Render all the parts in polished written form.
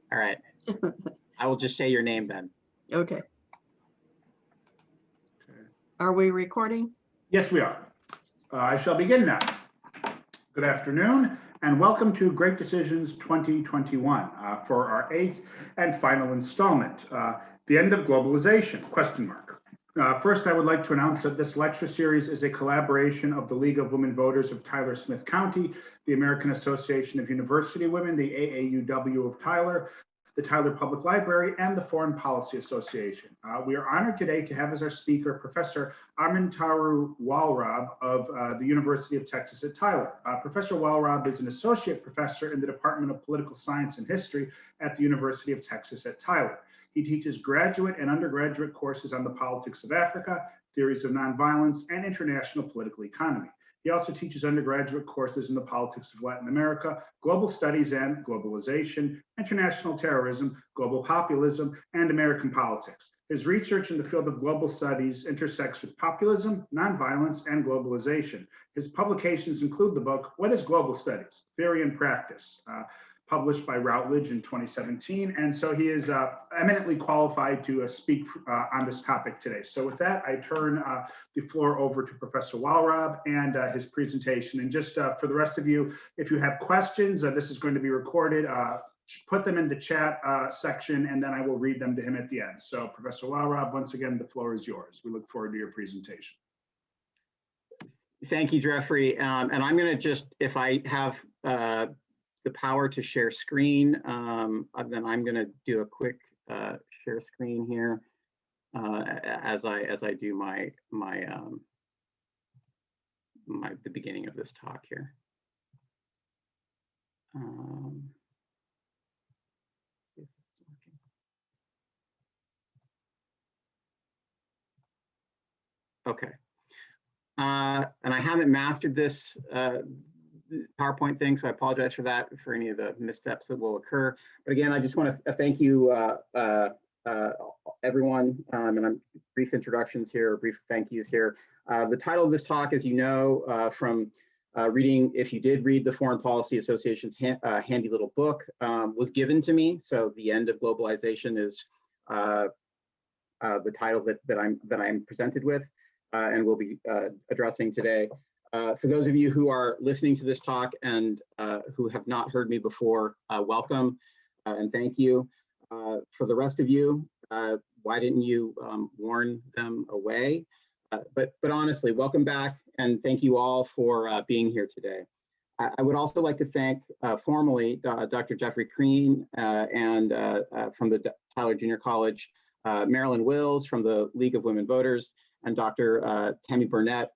All right. I will just say your name then. Okay. Are we recording? Yes, we are. I shall begin now. Good afternoon, and welcome to Great Decisions 2021 for our 8th and final installment, The End of Globalization, ? First, I would like to announce that this lecture series is a collaboration of the League of Women Voters of Tyler Smith County, the American Association of University Women, the AAUW of Tyler, the Tyler Public Library, and the Foreign Policy Association. We are honored today to have as our speaker Professor Amentahru Wahlrab of the University of Texas at Tyler. Professor Wahlrab is an associate professor in the Department of Political Science and History at the University of Texas at Tyler. He teaches graduate and undergraduate courses on the politics of Africa, theories of nonviolence, and international political economy. He also teaches undergraduate courses in the politics of Latin America, global studies and globalization, international terrorism, global populism, and American politics. His research in the field of global studies intersects with populism, nonviolence, and globalization. His publications include the book, What is Global Studies? Theory and Practice, published by Routledge in 2017. And so he is eminently qualified to speak on this topic today. So with that, I turn the floor over to Professor Wahlrab and his presentation. And just for the rest of you, if you have questions, this is going to be recorded, put them in the chat section, and then I will read them to him at the end. So Professor Wahlrab, once again, the floor is yours. We look forward to your presentation. Thank you, Jeffrey. And I'm going to just, if I have the power to share screen, then I'm going to do a quick share screen here as I do the beginning of this talk here. Okay. And I haven't mastered this PowerPoint thing, so I apologize for that, for any of the missteps that will occur. But again, I just want to thank you, everyone, and I'm brief introductions here, brief thank yous here. The title of this talk, as you know, from reading, if you did read the Foreign Policy Association's handy little book, was given to me. So The End of Globalization is the title that I'm presented with and will be addressing today. For those of you who are listening to this talk and who have not heard me before, welcome and thank you. For the rest of you, why didn't you warn them away? But honestly, welcome back and thank you all for being here today. I would also like to thank formally Dr. Jeffrey Crean and from the Tyler Junior College, Marilyn Wills from the League of Women Voters, and Dr. Tammy Burnett,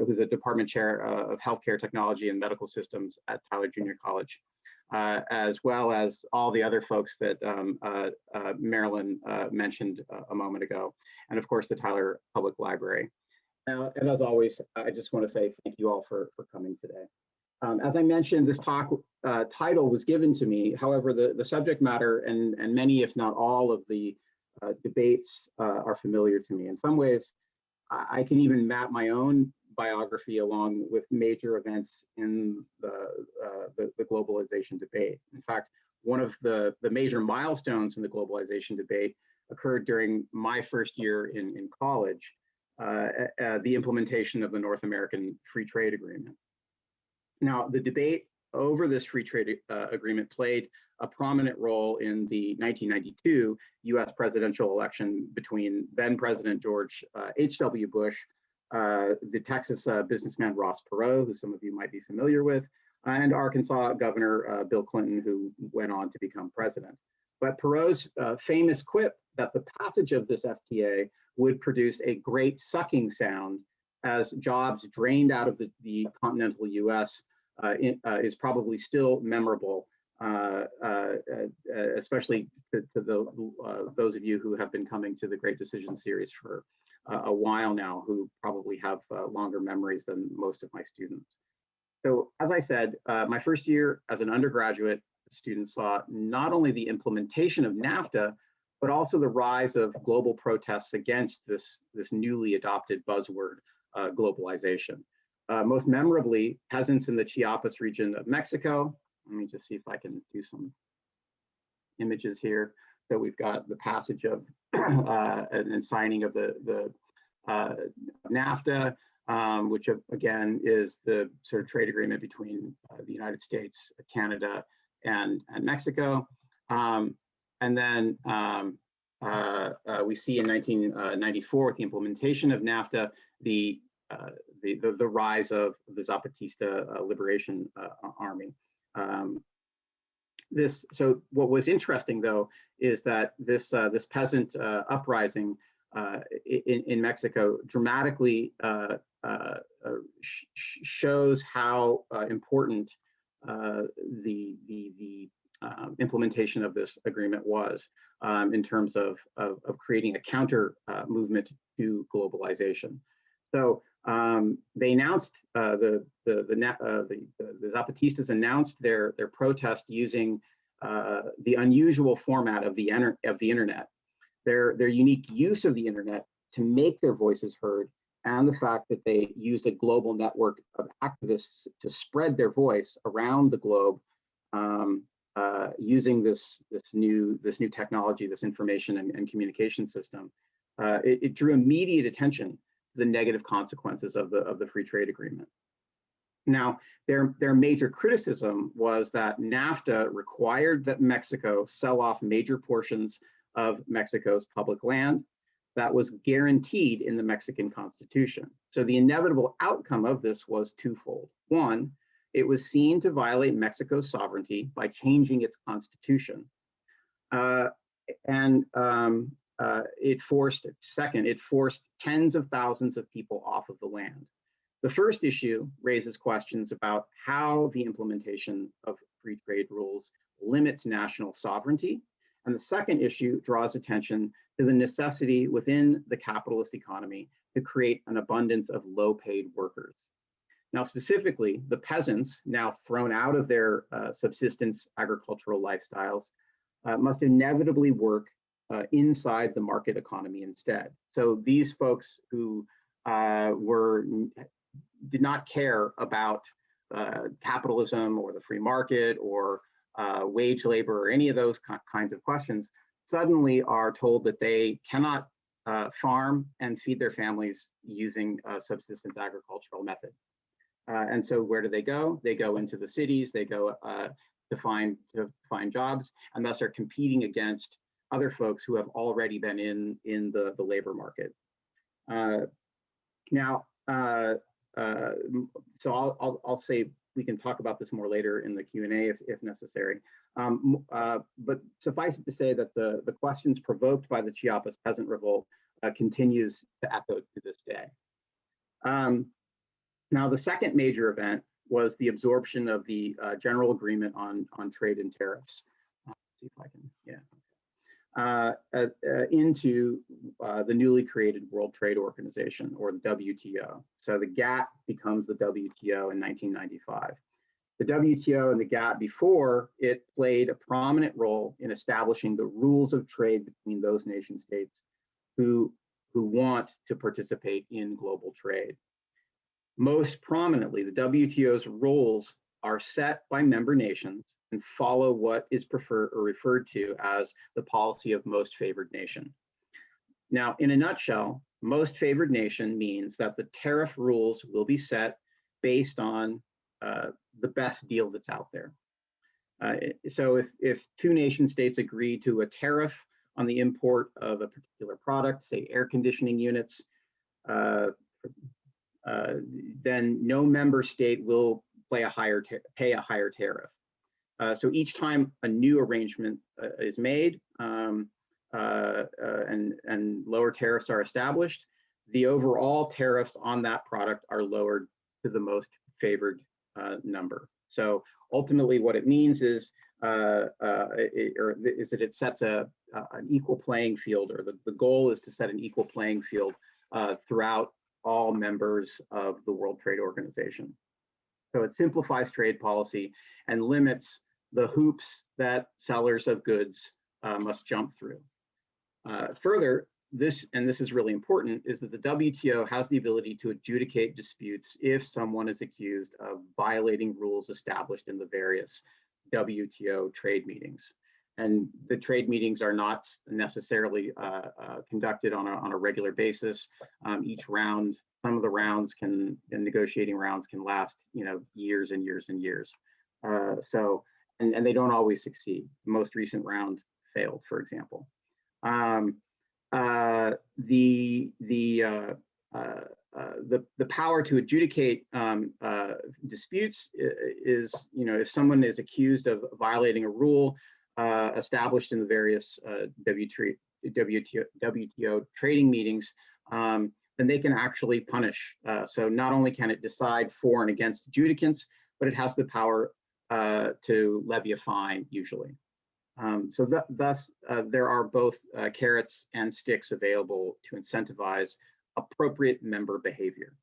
who's a department chair of healthcare technology and medical systems at Tyler Junior College, as well as all the other folks that Marilyn mentioned a moment ago, and of course the Tyler Public Library. And as always, I just want to say thank you all for coming today. As I mentioned, this talk title was given to me. However, the subject matter and many, if not all, of the debates are familiar to me. In some ways, I can even map my own biography along with major events in the globalization debate. In fact, one of the major milestones in the globalization debate occurred during my first year in college, the implementation of the North American Free Trade Agreement. Now, the debate over this free trade agreement played a prominent role in the 1992 US presidential election between then President George H.W. Bush, the Texas businessman Ross Perot, who some of you might be familiar with, and Arkansas Governor Bill Clinton, who went on to become president. But Perot's famous quip that the passage of this FTA would produce a great sucking sound as jobs drained out of the continental US is probably still memorable, especially to those of you who have been coming to the Great Decision series for a while now, who probably have longer memories than most of my students. So as I said, my first year as an undergraduate student saw not only the implementation of NAFTA, but also the rise of global protests against this newly adopted buzzword, globalization. Most memorably, peasants in the Chiapas region of Mexico. Let me just see if I can do some images here. So we've got the passage of and signing of the NAFTA, which again is the sort of trade agreement between the United States, Canada, and Mexico. And then we see in 1994, with the implementation of NAFTA, the rise of the Zapatista Liberation Army. So what was interesting, though, is that this peasant uprising in Mexico dramatically shows how important the implementation of this agreement was in terms of creating a counter movement to globalization. So they announced the Zapatistas announced their protest using the unusual format of the internet, their unique use of the internet to make their voices heard, and the fact that they used a global network of activists to spread their voice around the globe using this new technology, this information and communication system. It drew immediate attention to the negative consequences of the free trade agreement. Now, their major criticism was that NAFTA required that Mexico sell off major portions of Mexico's public land that was guaranteed in the Mexican Constitution. So the inevitable outcome of this was twofold. One, it was seen to violate Mexico's sovereignty by changing its constitution. It forced tens of thousands of people off of the land. The first issue raises questions about how the implementation of free trade rules limits national sovereignty. And the second issue draws attention to the necessity within the capitalist economy to create an abundance of low-paid workers. Now, specifically, the peasants, now thrown out of their subsistence agricultural lifestyles, must inevitably work inside the market economy instead. So these folks who did not care about capitalism or the free market or wage labor or any of those kinds of questions suddenly are told that they cannot farm and feed their families using subsistence agricultural methods. And so where do they go? They go into the cities, they go to find jobs, and thus are competing against other folks who have already been in the labor market. So I'll say we can talk about this more later in the Q&A if necessary. But suffice it to say that the questions provoked by the Chiapas peasant revolt continues to echo to this day. Now, the second major event was the absorption of the General Agreement on Trade and Tariffs. See if I can, into the newly created World Trade Organization, or the WTO. So the GATT becomes the WTO in 1995. The WTO and the GATT before it played a prominent role in establishing the rules of trade between those nation states who want to participate in global trade. Most prominently, the WTO's rules are set by member nations and follow what is referred to as the policy of most favored nation. Now, in a nutshell, most favored nation means that the tariff rules will be set based on the best deal that's out there. So if two nation states agree to a tariff on the import of a particular product, say air conditioning units, then no member state will pay a higher tariff. So each time a new arrangement is made and lower tariffs are established, the overall tariffs on that product are lowered to the most favored number. So ultimately what it means is that it sets an equal playing field, or the goal is to set an equal playing field throughout all members of the World Trade Organization. So it simplifies trade policy and limits the hoops that sellers of goods must jump through. Further, this is really important, is that the WTO has the ability to adjudicate disputes if someone is accused of violating rules established in the various WTO trade meetings. and the trade meetings are not necessarily conducted on a regular basis. Each round, some of the rounds the negotiating rounds can last, years and years and years. And they don't always succeed. The most recent round failed, for example. The power to adjudicate disputes is, if someone is accused of violating a rule established in the various WTO trading meetings, then they can actually punish. So not only can it decide for and against adjudicants, but it has the power to levy a fine usually. Thus, there are both carrots and sticks available to incentivize appropriate member behavior.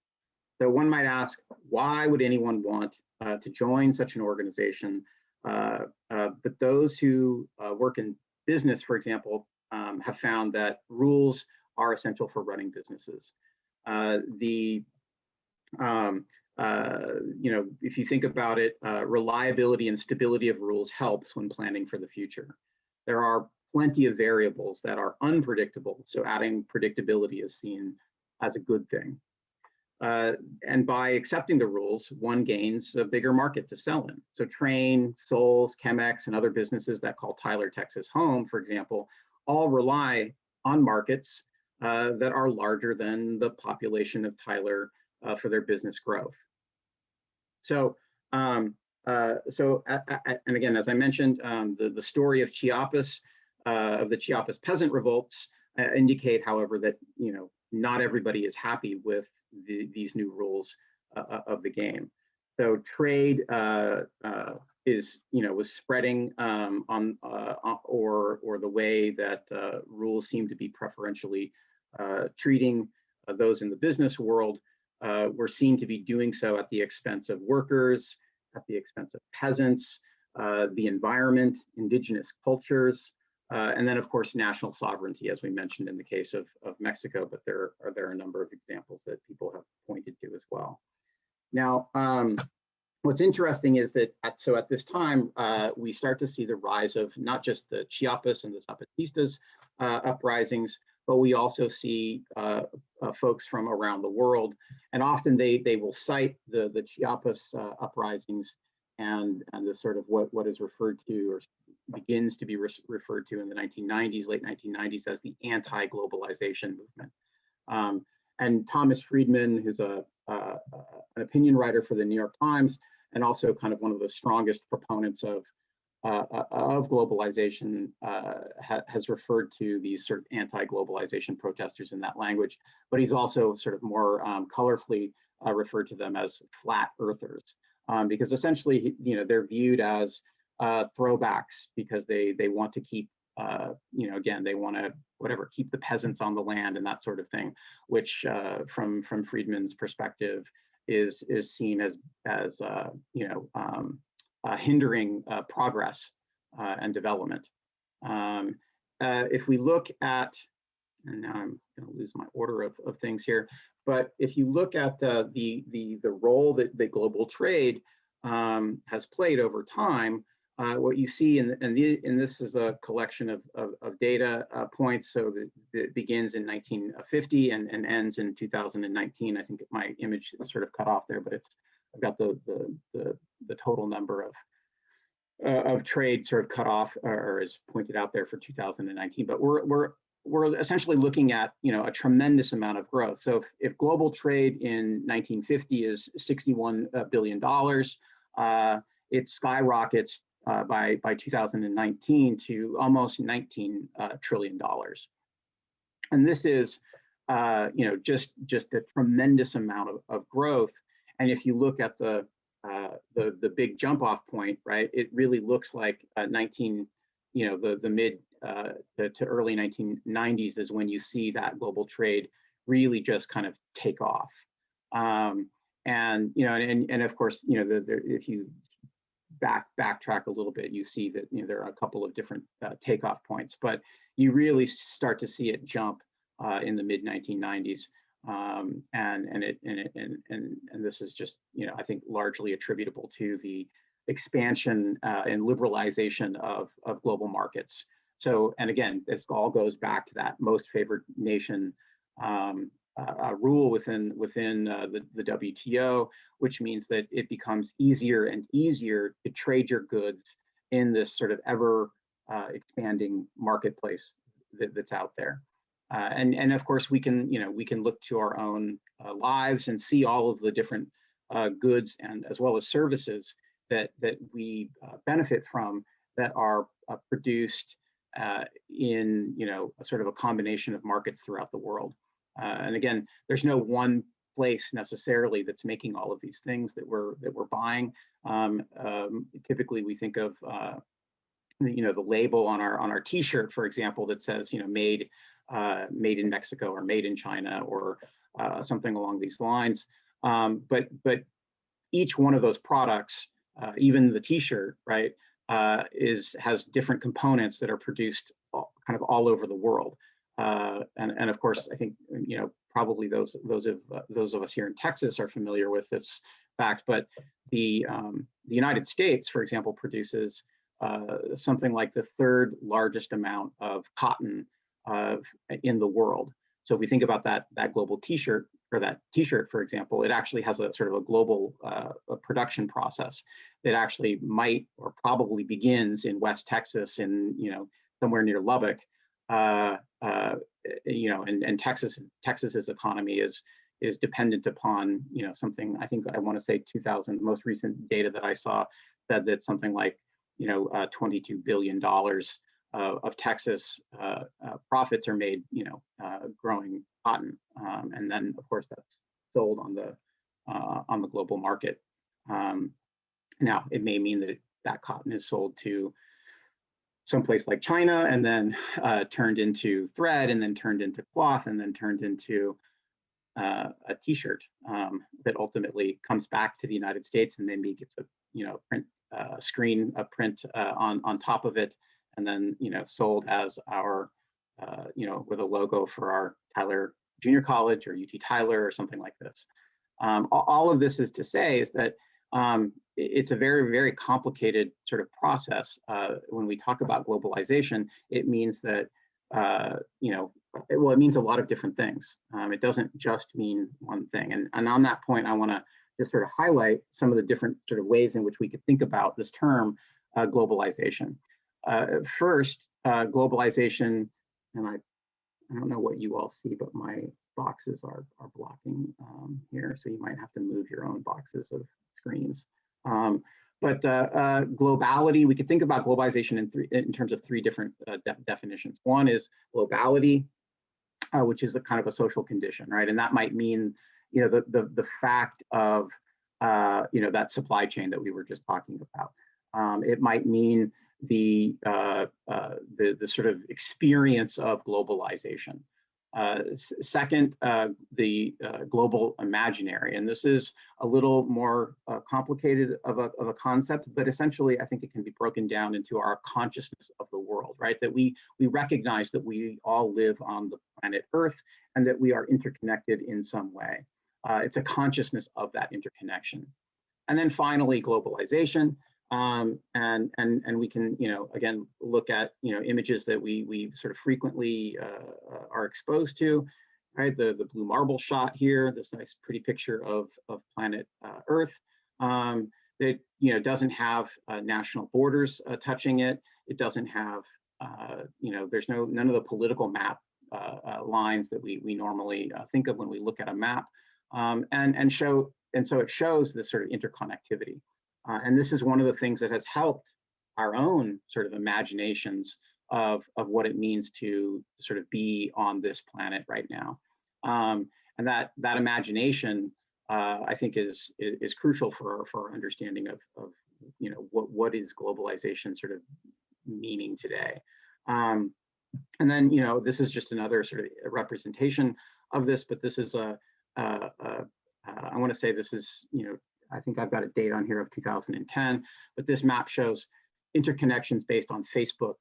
So one might ask, why would anyone want to join such an organization? But those who work in business, for example, have found that rules are essential for running businesses. If you think about it, reliability and stability of rules helps when planning for the future. There are plenty of variables that are unpredictable, so adding predictability is seen as a good thing. And by accepting the rules, one gains a bigger market to sell in. So Train, Souls, Chemex, and other businesses that call Tyler, Texas home, for example, all rely on markets that are larger than the population of Tyler for their business growth. So, and again, as I mentioned, the story of Chiapas, of the Chiapas peasant revolts, indicate, however, that not everybody is happy with these new rules of the game. So trade was spreading or the way that rules seem to be preferentially treating those in the business world were seen to be doing so at the expense of workers, at the expense of peasants, the environment, indigenous cultures, and then of course national sovereignty, as we mentioned in the case of Mexico, but there are a number of examples that people have pointed to as well. Now, what's interesting is that at this time, we start to see the rise of not just the Chiapas and the Zapatistas uprisings, but we also see folks from around the world, and often they will cite the Chiapas uprisings and the sort of what is referred to or begins to be referred to in the 1990s, late 1990s, as the anti-globalization movement. And Thomas Friedman, who's an opinion writer for the New York Times, and also kind of one of the strongest proponents of globalization, has referred to these sort of anti-globalization protesters in that language, but he's also sort of more colorfully referred to them as flat earthers, because essentially, they're viewed as throwbacks because they want to keep, again, they want to keep the peasants on the land and that sort of thing, which from Friedman's perspective is seen as hindering progress and development. If we look at, and now I'm going to lose my order of things here, but if you look at the role that the global trade has played over time, what you see, and this is a collection of data points, so that it begins in 1950 and ends in 2019. I think my image is sort of cut off there, but I've got the total number of trade sort of cut off or is pointed out there for 2019. But we're essentially looking at a tremendous amount of growth. So if global trade in 1950 is $61 billion, it skyrockets by 2019 to almost $19 trillion. And this is just a tremendous amount of growth. And if you look at the big jump off point, right, it really looks like the mid to early 1990s is when you see that global trade really just kind of take off. And of course, if you backtrack a little bit, you see that there are a couple of different takeoff points, but you really start to see it jump in the mid 1990s. And this is just, I think, largely attributable to the expansion and liberalization of global markets. So, and again, this all goes back to that most favored nation rule within the WTO, which means that it becomes easier and easier to trade your goods in this sort of ever expanding marketplace that's out there. And of course, we can look to our own lives and see all of the different goods and as well as services that we benefit from that are produced in a sort of a combination of markets throughout the world. And again, there's no one place necessarily that's making all of these things that we're buying. Typically, we think of the label on our T-shirt, for example, that says made in Mexico or made in China or something along these lines. But each one of those products, even the T-shirt, right, has different components that are produced kind of all over the world. And of course, I think probably those of us here in Texas are familiar with this fact. But the United States, for example, produces something like the third largest amount of cotton in the world. So if we think about that global T-shirt, or that T-shirt, for example, it actually has a sort of a global production process that actually might or probably begins in West Texas, in somewhere near Lubbock, and Texas's economy is dependent upon something. I think I want to say 2000. Most recent data that I saw said that something like $22 billion of Texas profits are made growing cotton, and then of course that's sold on the global market. Now it may mean that that cotton is sold to someplace like China and then turned into thread and then turned into cloth and then turned into a T-shirt that ultimately comes back to the United States and maybe gets a print on top of it, and then sold as our with a logo for our Tyler Junior College or UT Tyler or something like this. All of this is to say is that it's a very, very complicated sort of process. When we talk about globalization, it means that it means a lot of different things. It doesn't just mean one thing. And on that point, I want to just sort of highlight some of the different sort of ways in which we could think about this term globalization. First, globalization, and I don't know what you all see, but my boxes are blocking here, so you might have to move your own boxes of screens. But globality, we could think about globalization in terms of three different definitions. One is globality, which is a kind of a social condition, right? And that might mean the fact of that supply chain that we were just talking about. It might mean the sort of experience of globalization. Second, the global imaginary, and this is a little more complicated of a concept, but essentially I think it can be broken down into our consciousness of the world, right? That we recognize that we all live on the planet Earth and that we are interconnected in some way. It's a consciousness of that interconnection. And then finally, globalization. And we can, again, look at, images that we sort of frequently are exposed to, right? The blue marble shot here, this nice pretty picture of planet Earth that, doesn't have national borders touching it. It doesn't have, there's none of the political map lines that we normally think of when we look at a map, and so it shows this sort of interconnectivity. And this is one of the things that has helped our own sort of imaginations of what it means to sort of be on this planet right now. And that imagination, I think, is crucial for our understanding of what is globalization sort of meaning today. And then this is just another sort of representation of this, but this is I want to say this is I think I've got a date on here of 2010, but this map shows interconnections based on Facebook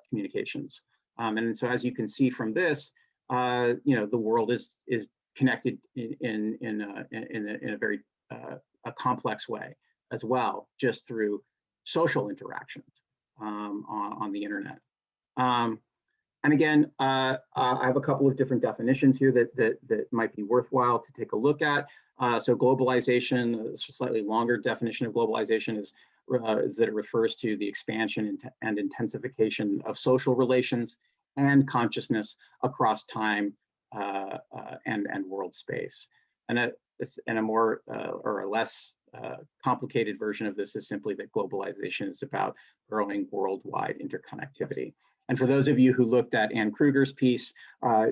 communications. And so as you can see from this, the world is connected in a very a complex way. as well, just through social interactions on the internet. And again, I have a couple of different definitions here that might be worthwhile to take a look at. So globalization, a slightly longer definition of globalization is that it refers to the expansion and intensification of social relations and consciousness across time and world space. And a more or a less complicated version of this is simply that globalization is about growing worldwide interconnectivity. And for those of you who looked at Anne Kruger's piece,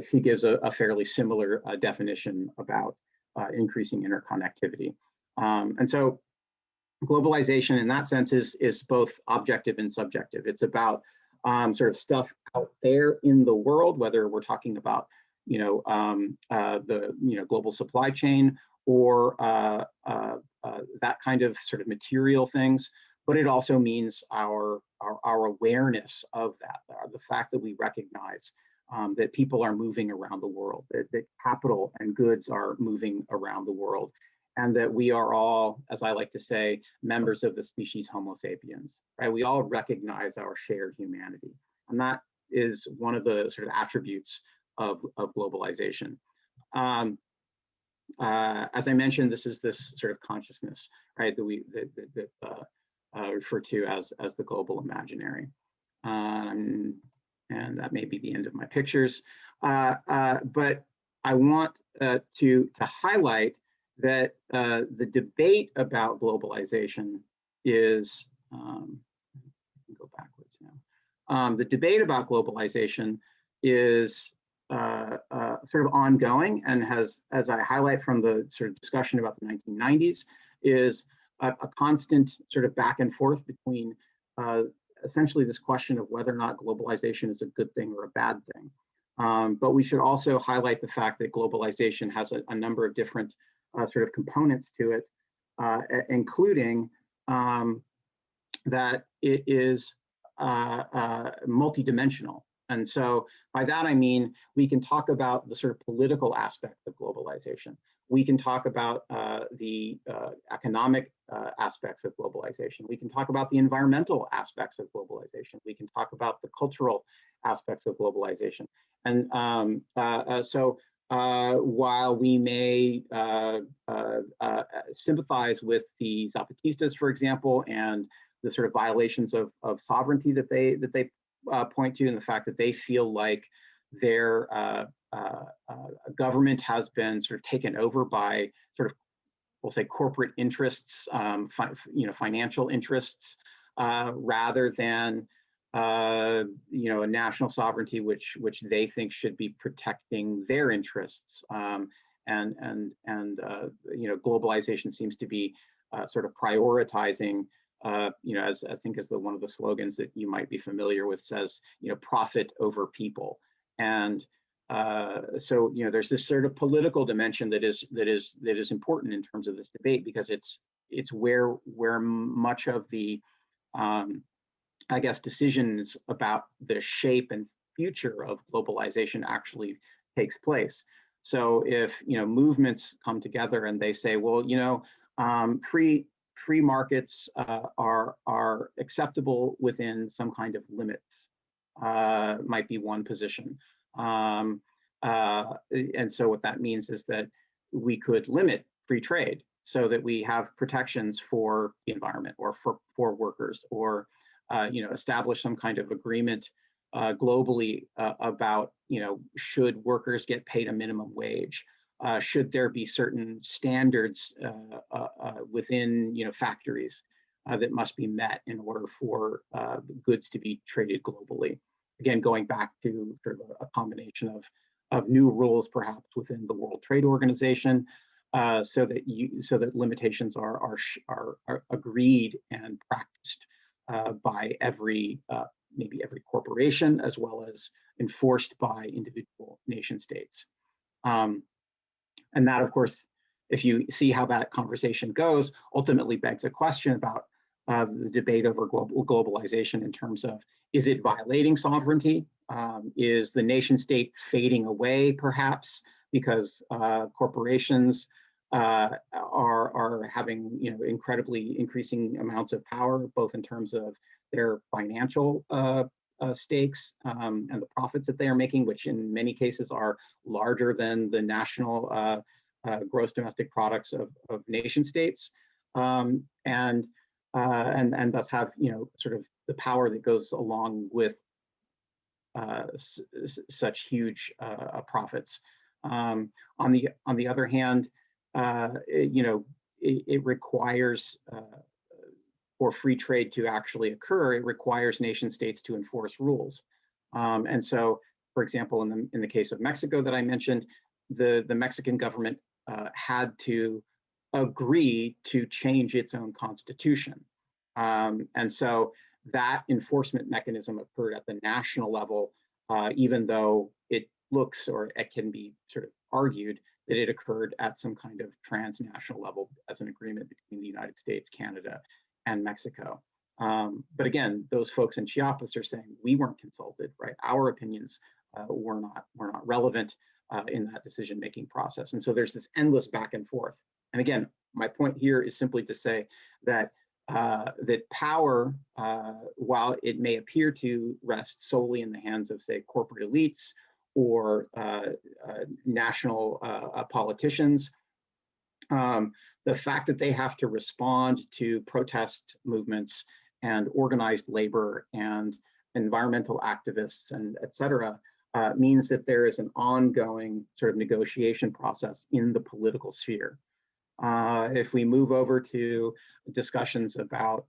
she gives a fairly similar definition about increasing interconnectivity. And so globalization in that sense is both objective and subjective. It's about sort of stuff out there in the world, whether we're talking about the global supply chain or that kind of sort of material things, but it also means our awareness of that, the fact that we recognize that people are moving around the world, that capital and goods are moving around the world, and that we are all, as I like to say, members of the species Homo sapiens, right? We all recognize our shared humanity. And that is one of the sort of attributes of globalization. As I mentioned, this is this sort of consciousness, right, that we refer to as the global imaginary. And that may be the end of my pictures. But I want to highlight that the debate about globalization is, go backwards now. The debate about globalization is sort of ongoing and has, as I highlight from the sort of discussion about the 1990s, is a constant sort of back and forth between essentially this question of whether or not globalization is a good thing or a bad thing. But we should also highlight the fact that globalization has a number of different sort of components to it, including that it is multidimensional. And so by that, I mean, we can talk about the sort of political aspect of globalization. We can talk about the economic aspects of globalization. We can talk about the environmental aspects of globalization. We can talk about the cultural aspects of globalization. And so while we may sympathize with the Zapatistas, for example, and the sort of violations of sovereignty that they point to, and the fact that they feel like their government has been sort of taken over by sort of, we'll say, corporate interests, financial interests, rather than a national sovereignty which they think should be protecting their interests. Globalization seems to be sort of prioritizing, as I think as one of the slogans that you might be familiar with says, profit over people. And so there's this sort of political dimension that is important in terms of this debate, because it's where much of the I guess decisions about the shape and future of globalization actually takes place. So if movements come together and they say, well, free markets are acceptable within some kind of limits, might be one position. And so what that means is that we could limit free trade so that we have protections for the environment or for workers, or establish some kind of agreement globally about, should workers get paid a minimum wage? Should there be certain standards within factories that must be met in order for goods to be traded globally? Again, going back to sort of a combination of new rules, perhaps within the World Trade Organization, so that limitations are agreed and practiced by maybe every corporation, as well as enforced by individual nation states. And that, of course, if you see how that conversation goes, ultimately begs a question about the debate over globalization in terms of, is it violating sovereignty? Is the nation state fading away, perhaps, because corporations are having incredibly increasing amounts of power, both in terms of their financial stakes and the profits that they are making, which in many cases are larger than the national gross domestic products of nation states, and thus have sort of the power that goes along with such huge profits. On the other hand, it requires for free trade to actually occur, it requires nation states to enforce rules. And so, for example, in the case of Mexico that I mentioned, the Mexican government had to agree to change its own constitution. And so that enforcement mechanism occurred at the national level, even though it looks, or it can be sort of argued, that it occurred at some kind of transnational level as an agreement between the United States, Canada, and Mexico. But again, those folks in Chiapas are saying we weren't consulted, right? Our opinions were not relevant in that decision-making process. And so there's this endless back and forth. And again, my point here is simply to say that that power, while it may appear to rest solely in the hands of, say, corporate elites or national politicians, the fact that they have to respond to protest movements and organized labor and environmental activists and et cetera, means that there is an ongoing sort of negotiation process in the political sphere. If we move over to discussions about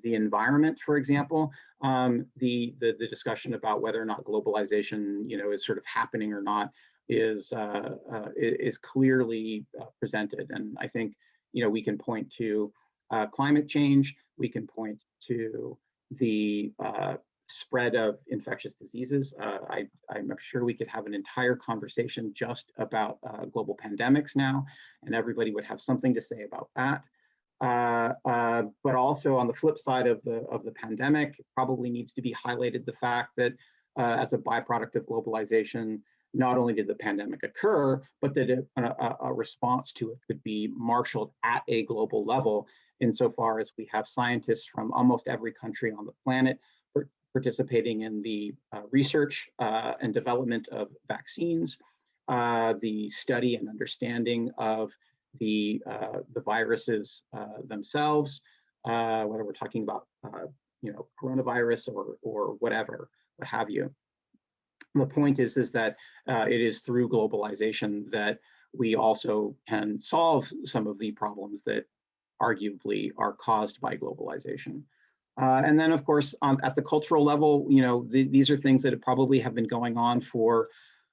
the environment, for example, the discussion about whether or not globalization, is sort of happening or not is clearly presented. And I think, we can point to climate change. We can point to the spread of infectious diseases. I'm sure we could have an entire conversation just about global pandemics now, and everybody would have something to say about that. But also on the flip side of the pandemic, it probably needs to be highlighted the fact that as a byproduct of globalization, not only did the pandemic occur, but that a response to it could be marshaled at a global level, insofar as we have scientists from almost every country on the planet participating in the research and development of vaccines, the study and understanding of the viruses themselves, whether we're talking about coronavirus or whatever, what have you. The point is that it is through globalization that we also can solve some of the problems that arguably are caused by globalization. And then, of course, at the cultural level, these are things that probably have been going on for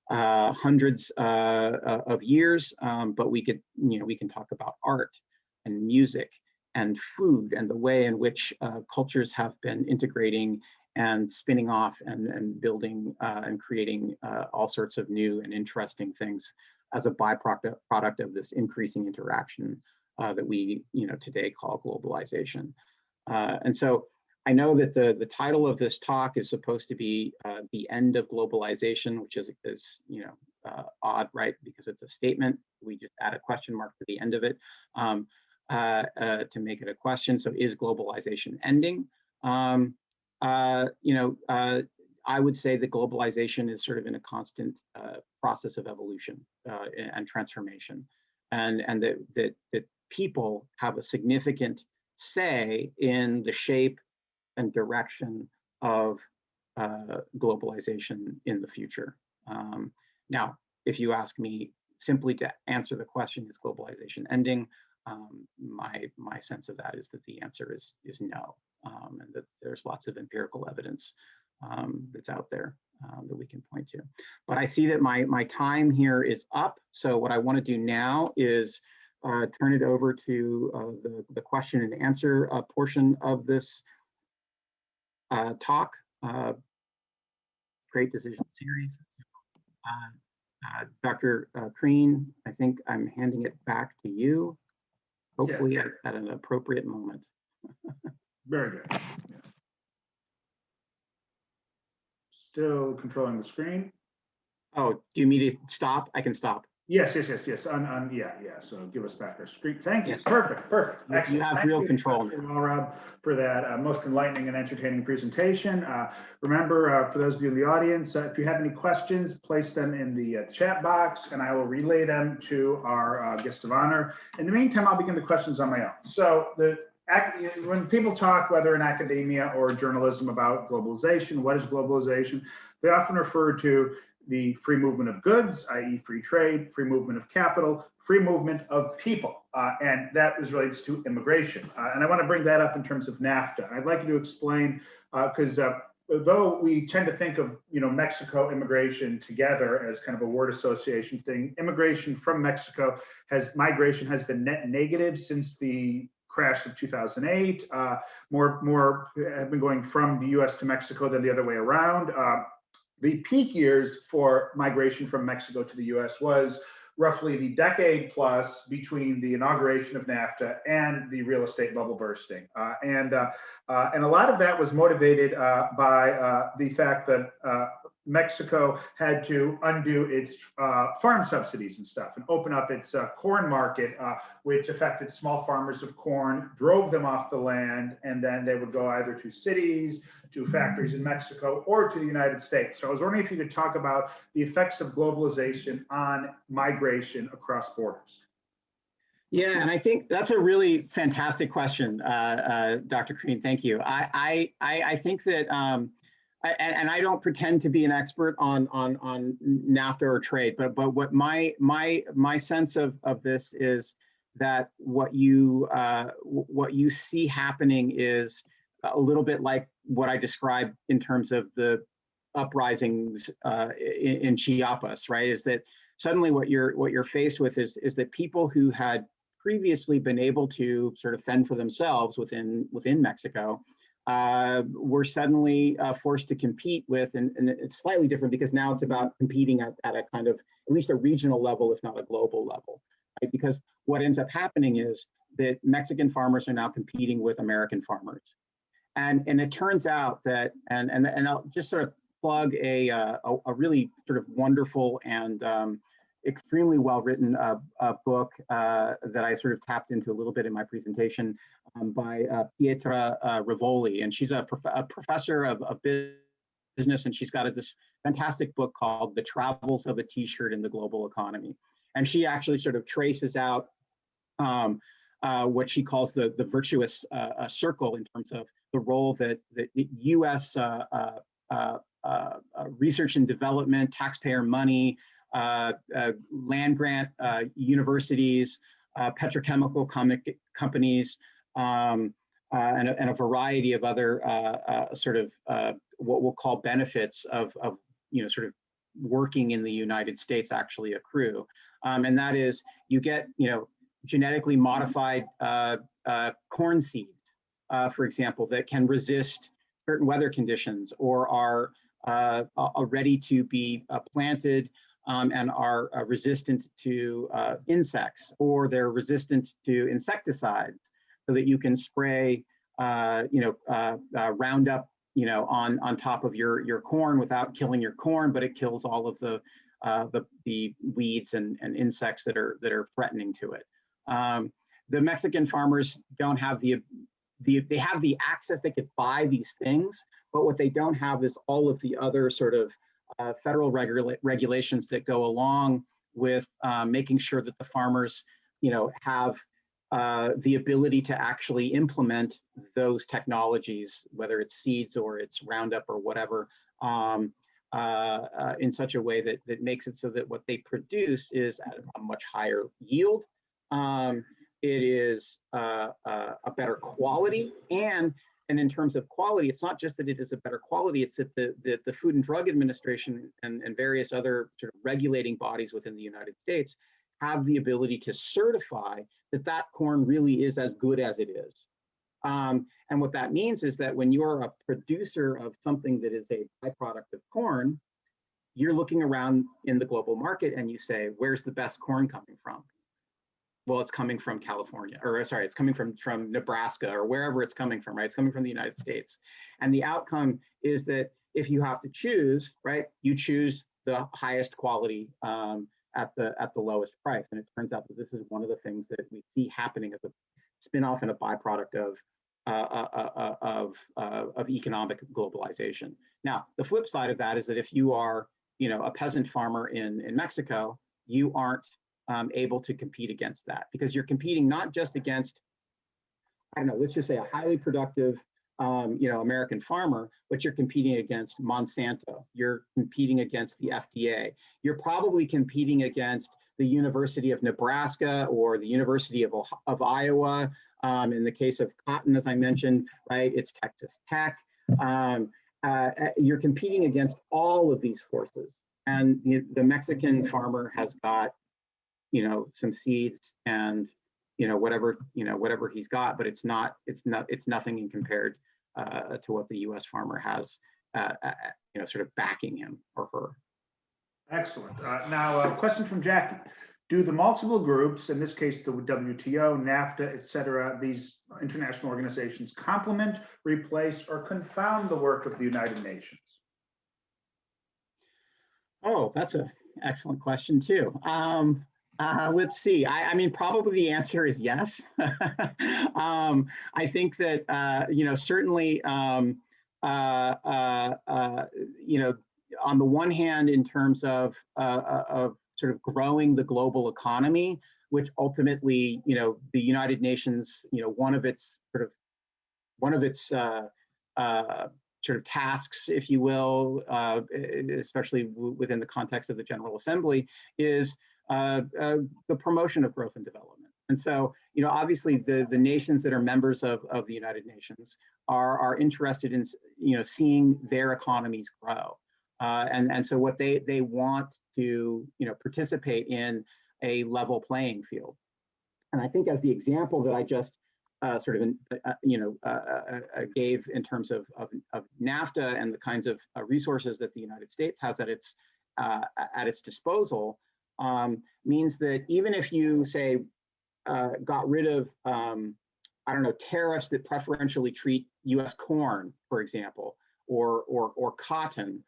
hundreds of years. But we can talk about art and music and food and the way in which cultures have been integrating and spinning off and building and creating all sorts of new and interesting things as a byproduct of this increasing interaction that we today call globalization. And so I know that the title of this talk is supposed to be the end of globalization, which is odd, right? Because it's a statement. We just add a question mark to the end of it to make it a question. So is globalization ending? I would say that globalization is sort of in a constant process of evolution and transformation, and that people have a significant say in the shape and direction of globalization in the future. Now, if you ask me simply to answer the question, is globalization ending? My sense of that is that the answer is no, and that there's lots of empirical evidence that's out there that we can point to. But I see that my time here is up. So what I want to do now is turn it over to the question and answer portion of this talk, Great Decision Series. Dr. Crean, I think I'm handing it back to you, hopefully at an appropriate moment. Very good. Yeah. Still controlling the screen. Oh, do you mean to stop? I can stop. Yes. Yeah. So give us back our screen. Thank you. Yes. Perfect. Excellent. You have Thank real you, control Dr. now. Wahlrab, for that most enlightening and entertaining presentation. Remember, for those of you in the audience, if you have any questions, place them in the chat box, and I will relay them to our guest of honor. In the meantime, I'll begin the questions on my own. So when people talk, whether in academia or journalism, about globalization, what is globalization? They often refer to the free movement of goods, i.e. free trade, free movement of capital, free movement of people. And that relates to immigration. And I want to bring that up in terms of NAFTA. I'd like you to explain, because though we tend to think of Mexico immigration together as kind of a word association thing, immigration from Mexico migration has been net negative since the crash of 2008. More have been going from the US to Mexico than the other way around. The peak years for migration from Mexico to the US was roughly the decade plus between the inauguration of NAFTA and the real estate bubble bursting. And a lot of that was motivated by the fact that Mexico had to undo its farm subsidies and stuff and open up its corn market, which affected small farmers of corn, drove them off the land, and then they would go either to cities, to factories in Mexico, or to the United States. So I was wondering if you could talk about the effects of globalization on migration across borders. Yeah, and I think that's a really fantastic question, Dr. Crean. Thank you. I think that, and I don't pretend to be an expert on NAFTA or trade, but what my sense of this is that what you see happening is a little bit like what I described in terms of the uprisings in Chiapas, right? Is that suddenly what you're faced with is that people who had previously been able to sort of fend for themselves within Mexico were suddenly forced to compete with, and it's slightly different because now it's about competing at a kind of at least a regional level, if not a global level, right? Because what ends up happening is that Mexican farmers are now competing with American farmers. And it turns out that, and I'll just sort of plug a really sort of wonderful and extremely well-written book that I sort of tapped into a little bit in my presentation by Pietra Rivoli. And she's a professor of business, and she's got this fantastic book called The Travels of a T-Shirt in the Global Economy. And she actually sort of traces out what she calls the virtuous circle in terms of the role that the U.S. Research and development, taxpayer money, land grant, universities, petrochemical companies, and a variety of other sort of what we'll call benefits of sort of working in the United States actually accrue. And that is, you get genetically modified corn seeds, for example, that can resist certain weather conditions or are ready to be planted and are resistant to insects, or they're resistant to insecticides, so that you can spray Roundup on top of your corn without killing your corn, but it kills all of the weeds and insects that are threatening to it. The Mexican farmers don't have they have the access, they could buy these things, but what they don't have is all of the other sort of federal regulations that go along with making sure that the farmers, have the ability to actually implement those technologies, whether it's seeds or it's Roundup or whatever, in such a way that makes it so that what they produce is at a much higher yield. It is a better quality, and in terms of quality, it's not just that it is a better quality, it's that the Food and Drug Administration and various other sort of regulating bodies within the United States have the ability to certify that corn really is as good as it is. And what that means is that when you're a producer of something that is a byproduct of corn, you're looking around in the global market and you say, where's the best corn coming from? Well, it's coming from California, or sorry, it's coming from Nebraska or wherever it's coming from, right? It's coming from the United States. And the outcome is that if you have to choose, right, you choose the highest quality at the lowest price. And it turns out that this is one of the things that we see happening as a spin-off and a byproduct of economic globalization. Now, the flip side of that is that if you are, a peasant farmer in Mexico, you aren't able to compete against that, because you're competing not just against, I don't know, let's just say a highly productive, American farmer, but you're competing against Monsanto. You're competing against the FDA. You're probably competing against the University of Nebraska or the University of Iowa. In the case of cotton, as I mentioned, right, it's Texas Tech. You're competing against all of these forces. And the Mexican farmer has got, some seeds and, whatever he's got, but it's nothing in compared to what the U.S. farmer has, sort of backing him or her. Excellent. Now, a question from Jackie. Do the multiple groups, in this case, the WTO, NAFTA, et cetera, these international organizations complement, replace, or confound the work of the United Nations? Oh, that's an excellent question too. Let's see. I mean, probably the answer is yes. I think that certainly, on the one hand, in terms of sort of growing the global economy, which ultimately, the United Nations, one of its sort of tasks, if you will, especially within the context of the General Assembly, is the promotion of growth and development. And so, obviously, the nations that are members of the United Nations are interested in, seeing their economies grow. And so what they want to, participate in a level playing field. And I think as the example that I just gave in terms of NAFTA and the kinds of resources that the United States has at its disposal, means that even if you say got rid of tariffs that preferentially treat U.S. corn, for example, or cotton,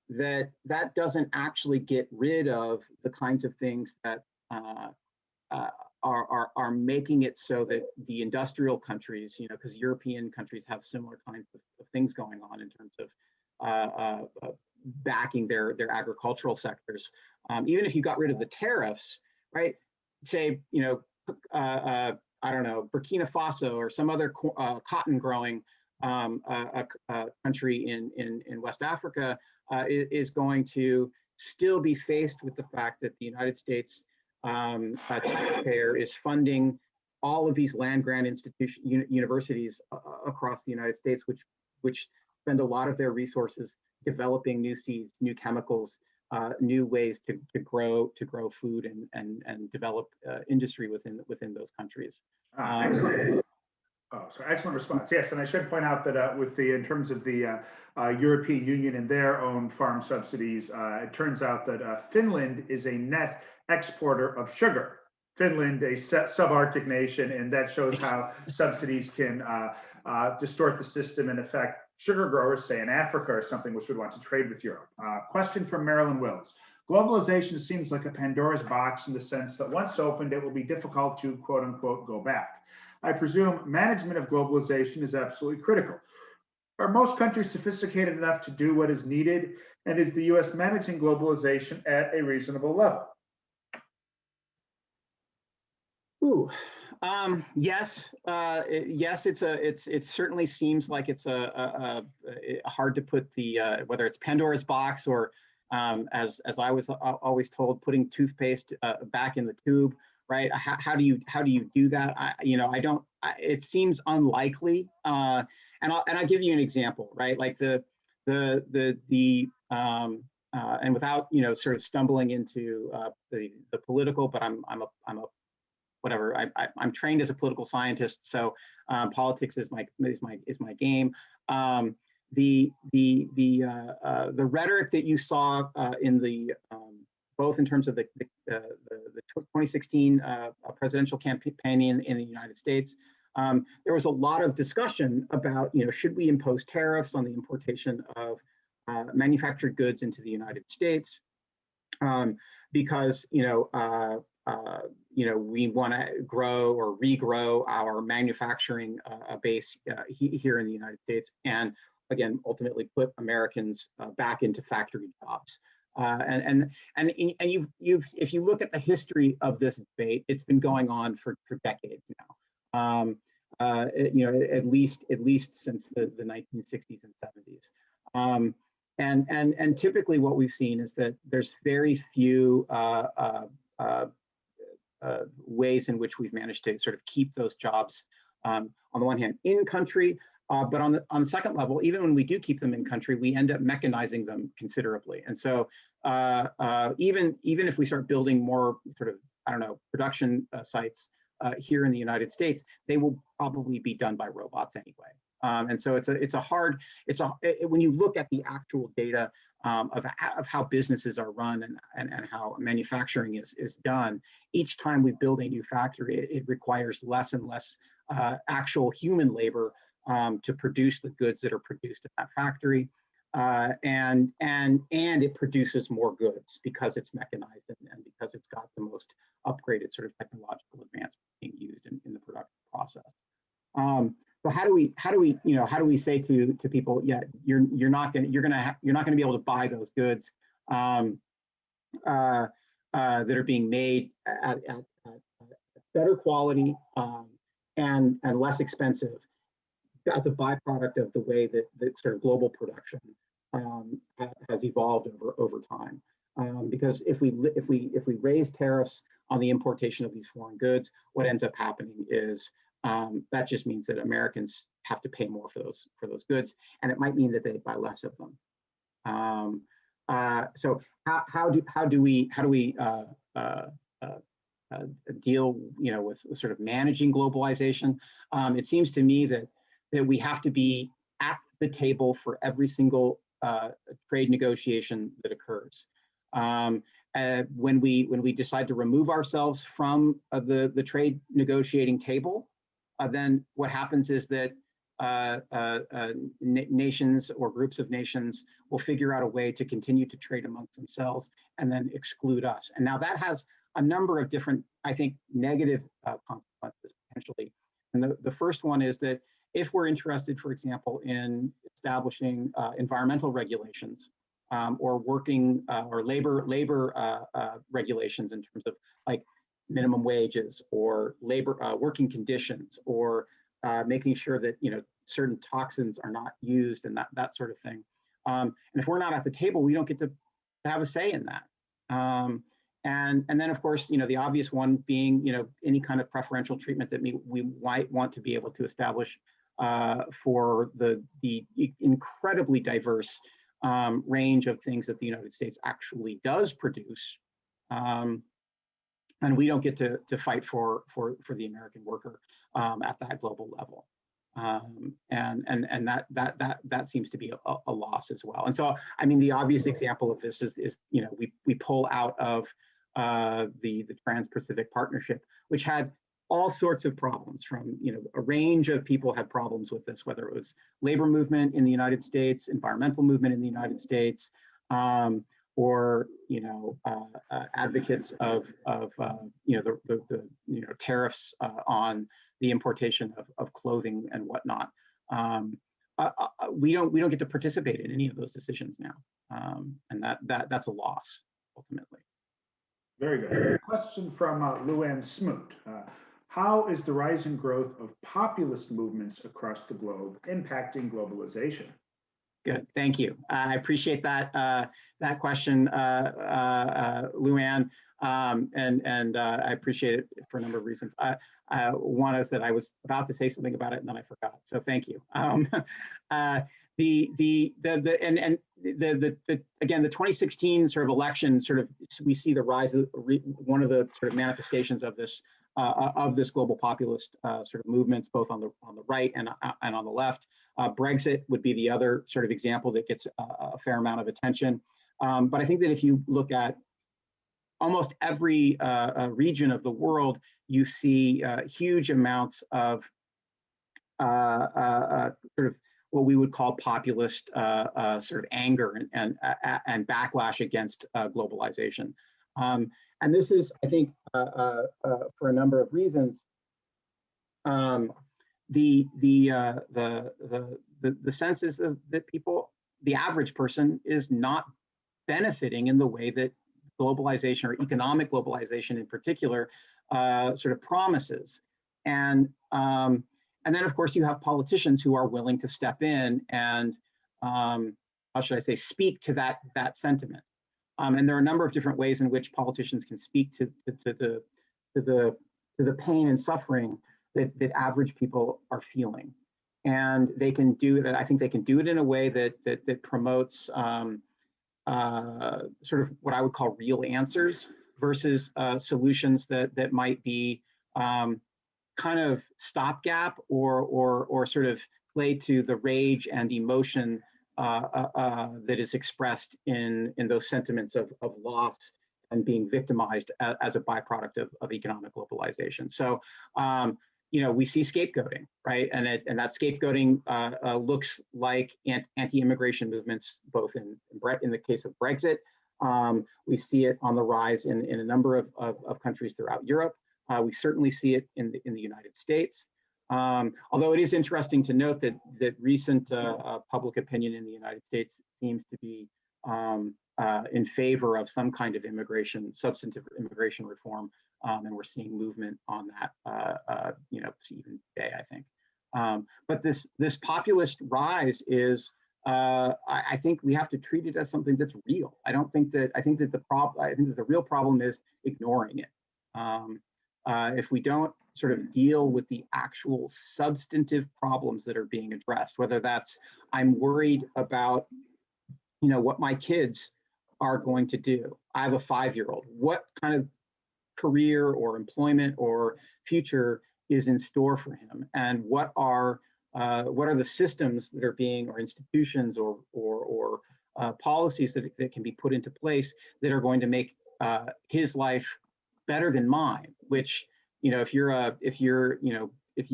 that doesn't actually get rid of the kinds of things that are making it so that the industrial countries, because European countries have similar kinds of things going on in terms of backing their agricultural sectors. Even if you got rid of the tariffs, right? Say, Burkina Faso or some other cotton growing country in West Africa is going to still be faced with the fact that the United States taxpayer is funding all of these land grant universities across the United States, which spend a lot of their resources developing new seeds, new chemicals, new ways to grow food and develop industry within those countries. Excellent. Oh, so excellent response. Yes, and I should point out that in terms of the European Union and their own farm subsidies, it turns out that Finland is a net exporter of sugar. Finland, a subarctic nation, and that shows how subsidies can distort the system and affect sugar growers, say in Africa or something, which would want to trade with Europe. Question from Marilyn Wills. Globalization seems like a Pandora's box in the sense that once opened, it will be difficult to, quote unquote, go back. I presume management of globalization is absolutely critical. Are most countries sophisticated enough to do what is needed? And is the US managing globalization at a reasonable level? Yes, it certainly seems like it's hard to put whether it's Pandora's box or as I was always told, putting toothpaste back in the tube, right? How do you do that? It seems unlikely. And I'll give you an example, right? Like and without sort of stumbling into the political, but I'm trained as a political scientist, so politics is my game. The rhetoric that you saw in the both in terms of the 2016 presidential campaign in the United States, there was a lot of discussion about should we impose tariffs on the importation of manufactured goods into the United States. because we want to grow or regrow our manufacturing base here in the United States, and again, ultimately put Americans back into factory jobs. And if you look at the history of this debate, it's been going on for decades now. At least since the 1960s and 70s. And typically what we've seen is that there's very few ways in which we've managed to sort of keep those jobs on the one hand in country, but on the second level, even when we do keep them in country, we end up mechanizing them considerably. And so even if we start building more sort of, production sites here in the United States, they will probably be done by robots anyway. And so when you look at the actual data of how businesses are run and how manufacturing is done, each time we build a new factory, it requires less and less actual human labor to produce the goods that are produced in that factory. And it produces more goods because it's mechanized and because it's got the most upgraded sort of technological advancements being used in the production process. So how do we say to people, yeah, you're not going to be able to buy those goods that are being made at better quality and less expensive as a byproduct of the way that sort of global production has evolved over time. Because if we raise tariffs on the importation of these foreign goods, what ends up happening is that just means that Americans have to pay more for those goods, and it might mean that they buy less of them. So how do we deal with sort of managing globalization? It seems to me that we have to be at the table for every single trade negotiation that occurs. When we decide to remove ourselves from the trade negotiating table, then what happens is that nations or groups of nations will figure out a way to continue to trade amongst themselves and then exclude us. And now that has a number of different, I think, negative consequences potentially. And the first one is that if we're interested, for example, in establishing environmental regulations or working or labor regulations in terms of like minimum wages or labor working conditions, or making sure that certain toxins are not used and that sort of thing. And if we're not at the table, we don't get to have a say in that. And then of course, the obvious one being any kind of preferential treatment that we might want to be able to establish for the incredibly diverse range of things that the United States actually does produce. And we don't get to fight for the American worker at that global level, and that seems to be a loss as well. And so, I mean, the obvious example of this is we pull out of the Trans-Pacific Partnership, which had all sorts of problems. From a range of people had problems with this, whether it was labor movement in the United States, environmental movement in the United States. Or advocates of the tariffs on the importation of clothing and whatnot. We don't get to participate in any of those decisions now, and that's a loss ultimately. Very good. Question from Luann Smoot. How is the rising growth of populist movements across the globe impacting globalization? Good, thank you. I appreciate that question, Luann, and I appreciate it for a number of reasons. One is that I was about to say something about it and then I forgot, so thank you. Again, the 2016 sort of election, we see the rise of one of the sort of manifestations of this global populist sort of movements, both on the right and on the left. Brexit would be the other sort of example that gets a fair amount of attention. But I think that if you look at almost every region of the world, you see huge amounts of sort of what we would call populist sort of anger and backlash against globalization. And this is, I think, for a number of reasons, the sense is that people, the average person, is not benefiting in the way that globalization, or economic globalization in particular, sort of promises. And then, of course, you have politicians who are willing to step in and, how should I say, speak to that sentiment. And there are a number of different ways in which politicians can speak to the pain and suffering that average people are feeling. And they can do it. I think they can do it in a way that promotes sort of what I would call real answers versus solutions that might be kind of stopgap or sort of play to the rage and emotion that is expressed in those sentiments of loss and being victimized as a byproduct of economic globalization. So, we see scapegoating, right? And that scapegoating looks like anti-immigration movements, both in the case of Brexit. We see it on the rise in a number of countries throughout Europe. We certainly see it in the United States. Although it is interesting to note that recent public opinion in the United States seems to be in favor of some kind of substantive immigration reform, and we're seeing movement on that, even today, I think. But this populist rise is, I think we have to treat it as something that's real. I think that the real problem is ignoring it. If we don't sort of deal with the actual substantive problems that are being addressed, whether that's, I'm worried about, what my kids are going to do. I have a 5-year-old. What kind of career or employment or future is in store for him? And what are the systems that are being, or institutions or policies that can be put into place that are going to make his life better than mine? Which, if you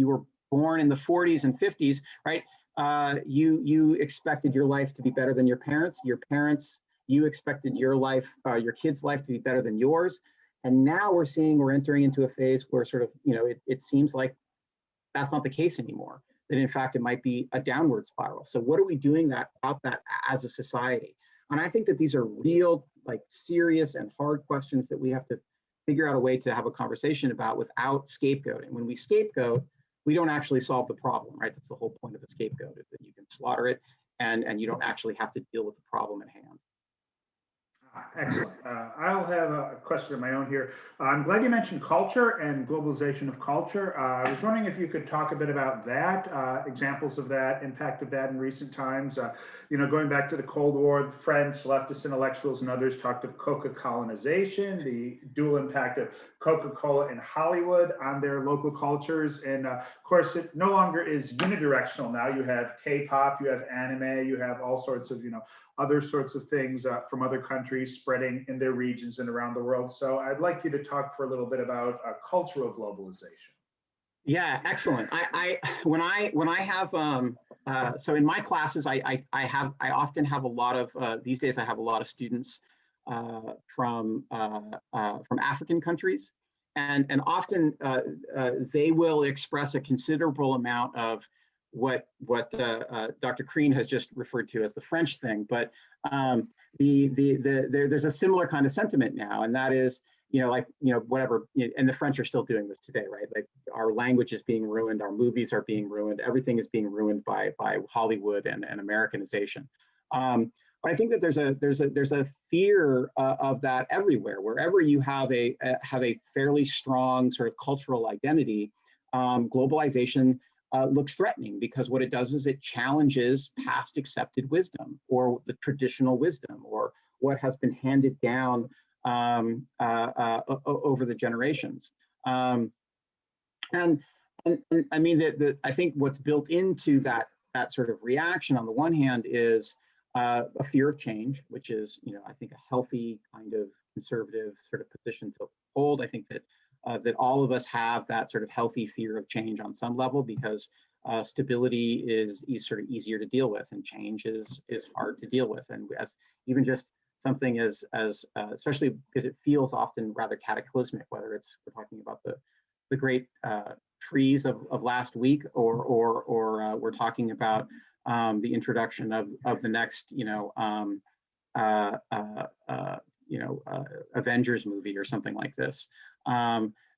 were born in the 40s and 50s, right? You expected your life to be better than your parents. You expected your kid's life to be better than yours. And now we're entering into a phase where sort of, it seems like that's not the case anymore. That in fact, it might be a downward spiral. So what are we doing about that as a society? And I think that these are real, like, serious and hard questions that we have to figure out a way to have a conversation about without scapegoating. When we scapegoat, we don't actually solve the problem, right? That's the whole point of a scapegoat, is that you can slaughter it and you don't actually have to deal with the problem at hand. Excellent. I'll have a question of my own here. I'm glad you mentioned culture and globalization of culture. I was wondering if you could talk a bit about that, examples of that, impact of that in recent times. Going back to the Cold War, the French, leftists, intellectuals, and others talked of Coca colonization, the dual impact of Coca-Cola in Hollywood on their local cultures. And of course, it no longer is unidirectional now. You have K-pop, you have anime, you have all sorts of, other sorts of things from other countries spreading in their regions and around the world. So I'd like you to talk for a little bit about cultural globalization. Yeah, excellent. When I have so in my classes, I often have a lot of these days I have a lot of students from African countries, and often they will express a considerable amount of what Dr. Crean has just referred to as the French thing, but there's a similar kind of sentiment now, and that is, whatever, and the French are still doing this today, right? Like, our language is being ruined, our movies are being ruined, everything is being ruined by Hollywood and Americanization. But I think that there's a fear of that everywhere. Wherever you have a fairly strong sort of cultural identity, globalization looks threatening, because what it does is it challenges past accepted wisdom, or the traditional wisdom, or what has been handed down over the generations. And I mean, I think what's built into that sort of reaction on the one hand is a fear of change, which is, I think, a healthy kind of conservative sort of position to hold. I think that all of us have that sort of healthy fear of change on some level, because stability is sort of easier to deal with, and change is hard to deal with. And as even just something as especially because it feels often rather cataclysmic, whether we're talking about the great freeze of last week, or we're talking about the introduction of the next Avengers movie or something like this.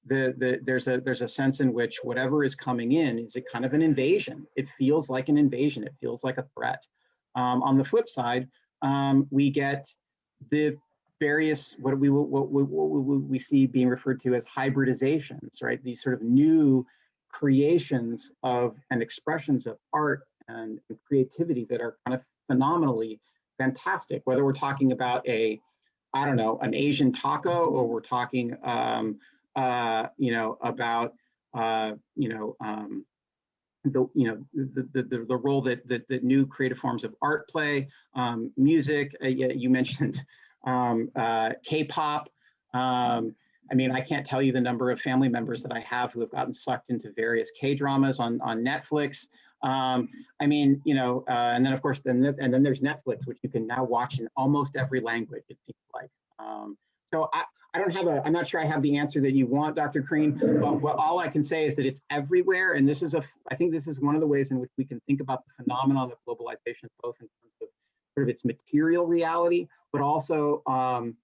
There's a sense in which whatever is coming in is a kind of an invasion. It feels like an invasion. It feels like a threat. On the flip side, we get the various what we see being referred to as hybridizations, right? These sort of new creations of and expressions of art and creativity that are kind of phenomenally fantastic. Whether we're talking about an Asian taco, or we're talking about the role that new creative forms of art play, music. You mentioned K-pop. I mean, I can't tell you the number of family members that I have who have gotten sucked into various K-dramas on Netflix. I mean, and then of course, then there's Netflix, which you can now watch in almost every language, it seems like. So I don't have I'm not sure I have the answer that you want, Dr. Crean, but all I can say is that it's everywhere. And this is I think this is one of the ways in which we can think about the phenomenon of globalization, both in terms of sort of its material reality, but also on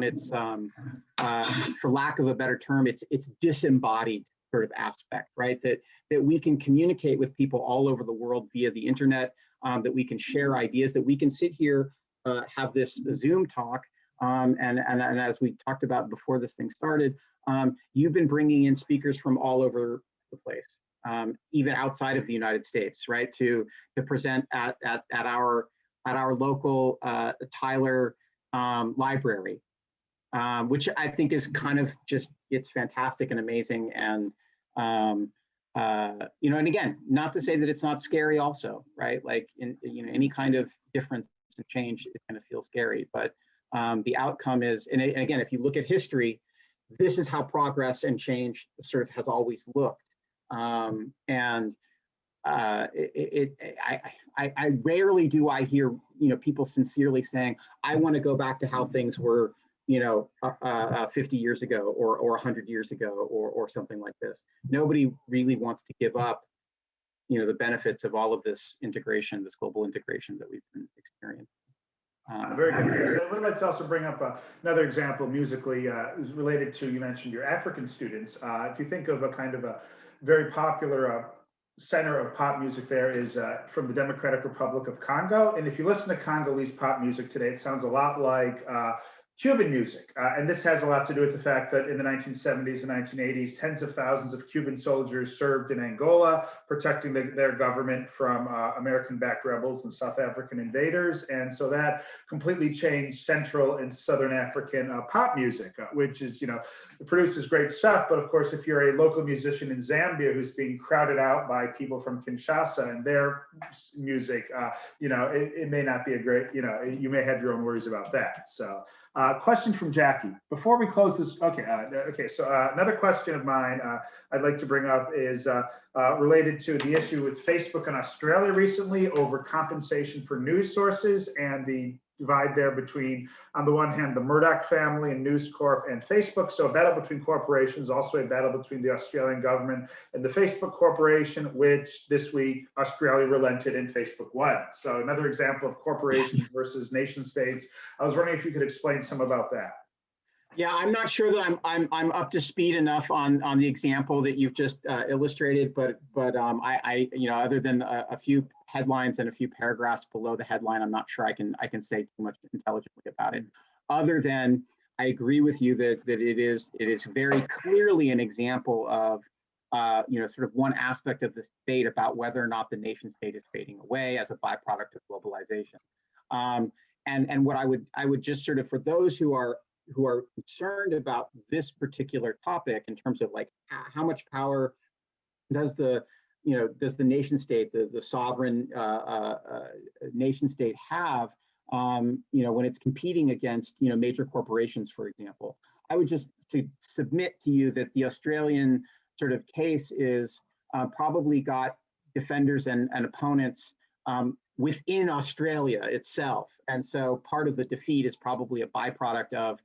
its, for lack of a better term, its disembodied sort of aspect, right? That we can communicate with people all over the world via the internet, that we can share ideas, that we can sit here, have this Zoom talk, and as we talked about before this thing started, you've been bringing in speakers from all over the place, even outside of the United States, right? To present at our local Tyler library, which I think is kind of just, it's fantastic and amazing. And and again, not to say that it's not scary also, right? Like any kind of difference and change is going to feel scary, but the outcome is, and again, if you look at history, this is how progress and change sort of has always looked. I rarely do I hear people sincerely saying, I want to go back to how things were 50 years ago or 100 years ago or something like this. Nobody really wants to give up the benefits of all of this integration, this global integration that we've been experiencing. Very good. So I would like to also bring up another example musically is related to, you mentioned your African students. If you think of a kind of a very popular center of pop music there is from the Democratic Republic of Congo. And if you listen to Congolese pop music today, it sounds a lot like Cuban music. And this has a lot to do with the fact that in the 1970s and 1980s, tens of thousands of Cuban soldiers served in Angola, protecting their government from American-backed rebels and South African invaders. And so that completely changed Central and Southern African pop music, which is, it produces great stuff. But of course, if you're a local musician in Zambia who's being crowded out by people from Kinshasa and their music, it may not be a great, you may have your own worries about that. So. Question from Jackie. Before we close this, so another question of mine I'd like to bring up is related to the issue with Facebook in Australia recently over compensation for news sources and the divide there between, on the one hand, the Murdoch family and News Corp and Facebook. So a battle between corporations, also a battle between the Australian government and the Facebook Corporation, which this week Australia relented and Facebook won. So another example of corporations versus nation states. I was wondering if you could explain some about that. Yeah, I'm not sure that I'm up to speed enough on the example that you've just illustrated, but I other than a few headlines and a few paragraphs below the headline, I'm not sure I can say too much intelligently about it. Other than I agree with you that it is very clearly an example of sort of one aspect of this debate about whether or not the nation state is fading away as a byproduct of globalization. And what I would just sort of, for those who are concerned about this particular topic in terms of like how much power does the nation state, the sovereign nation state have, when it's competing against major corporations, for example. I would just submit to you that the Australian sort of case is probably got defenders and opponents within Australia itself. And so part of the defeat is probably a byproduct of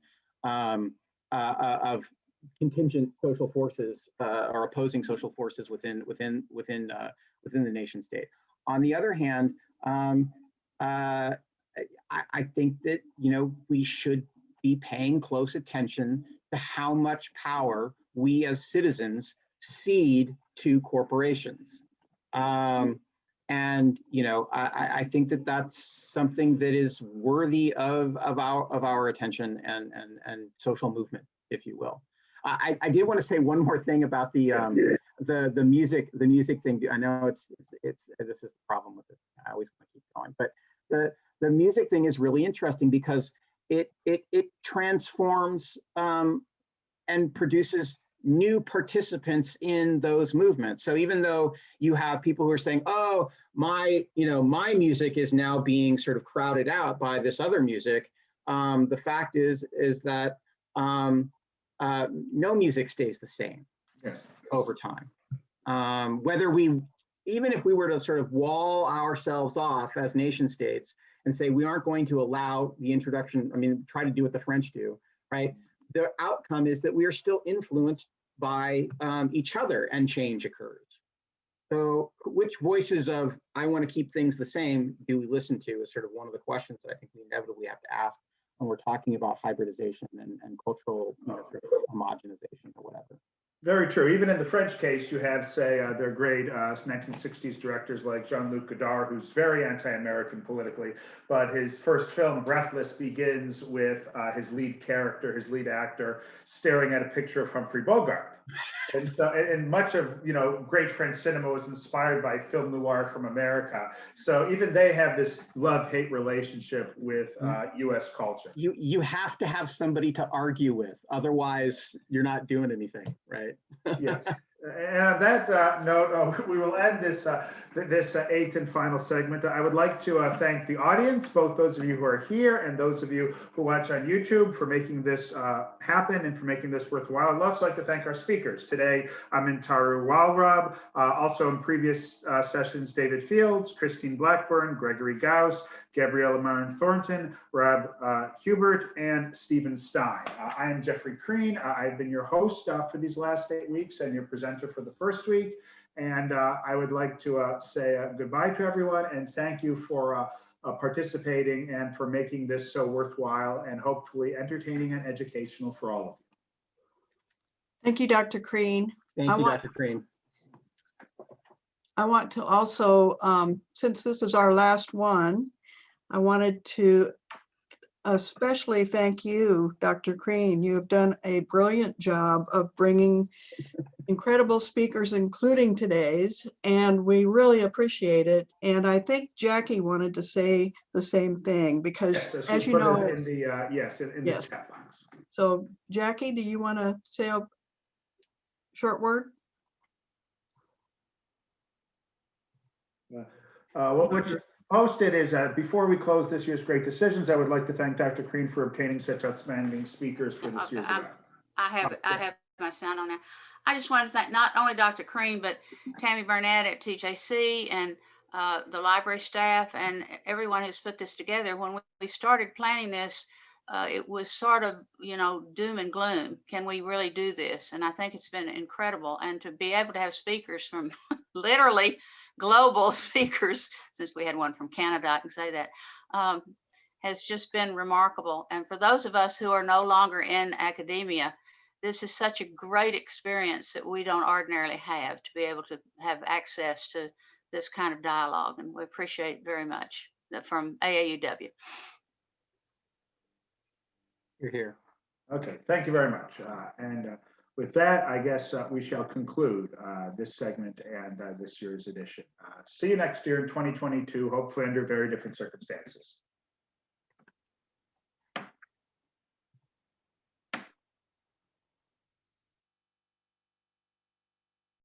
contingent social forces or opposing social forces within the nation state. On the other hand, I think that we should be paying close attention to how much power we as citizens cede to corporations. And I think that that's something that is worthy of our attention and social movement, if you will. I did want to say one more thing about the music thing. I know this is the problem with it. I always want to keep going, but the music thing is really interesting because it transforms and produces new participants in those movements. So even though you have people who are saying, "Oh, my music is now being sort of crowded out by this other music," the fact is that no music stays the same over time. Even if we were to sort of wall ourselves off as nation states and say we aren't going to allow the introduction, try to do what the French do, right? The outcome is that we are still influenced by each other and change occurs. So which voices of I want to keep things the same do we listen to is sort of one of the questions that I think we inevitably have to ask when we're talking about hybridization and cultural sort of homogenization or whatever. Very true. Even in the French case, you have, say, their great 1960s directors like Jean-Luc Godard, who's very anti-American politically, but his first film, Breathless, begins with his lead character, his lead actor, staring at a picture of Humphrey Bogart. And so, and much of great French cinema was inspired by film noir from America. So even they have this love-hate relationship with U.S. culture. You have to have somebody to argue with, otherwise you're not doing anything, right? Yes. And on that note, we will end this eighth and final segment. I would like to thank the audience, both those of you who are here and those of you who watch on YouTube, for making this happen and for making this worthwhile. I'd also like to thank our speakers today. Amentahru Wahlrab, also in previous sessions, David Fields, Christine Blackburn, Gregory Gauss, Gabriella Marin Thornton, Rob Hubert, and Stephen Stein. I am Jeffrey Crean. I've been your host for these last 8 weeks and your presenter for the first week. And I would like to say goodbye to everyone and thank you for participating and for making this so worthwhile and hopefully entertaining and educational for all of you. Thank you, Dr. Crean. Thank you, Dr. Crean. I want to also, since this is our last one, I wanted to especially thank you, Dr. Crean. You have done a brilliant job of bringing incredible speakers, including today's, and we really appreciate it. And I think Jackie wanted to say the same thing because, yes, as you know, in the the chat box. So, Jackie, do you want to say a short word? What's posted is before we close this year's Great Decisions, I would like to thank Dr. Crean for obtaining such outstanding speakers for this year's event. I have my sound on now. I just want to thank not only Dr. Crean, but Tammy Burnett at TJC and the library staff and everyone who's put this together. When we started planning this, it was sort of, doom and gloom. Can we really do this? And I think it's been incredible. And to be able to have speakers from literally global speakers, since we had one from Canada, I can say that, has just been remarkable. And for those of us who are no longer in academia, this is such a great experience that we don't ordinarily have, to be able to have access to this kind of dialogue. And we appreciate it very much from AAUW. You're here. Okay, thank you very much. And with that, I guess we shall conclude this segment and this year's edition. See you next year in 2022, hopefully under very different circumstances.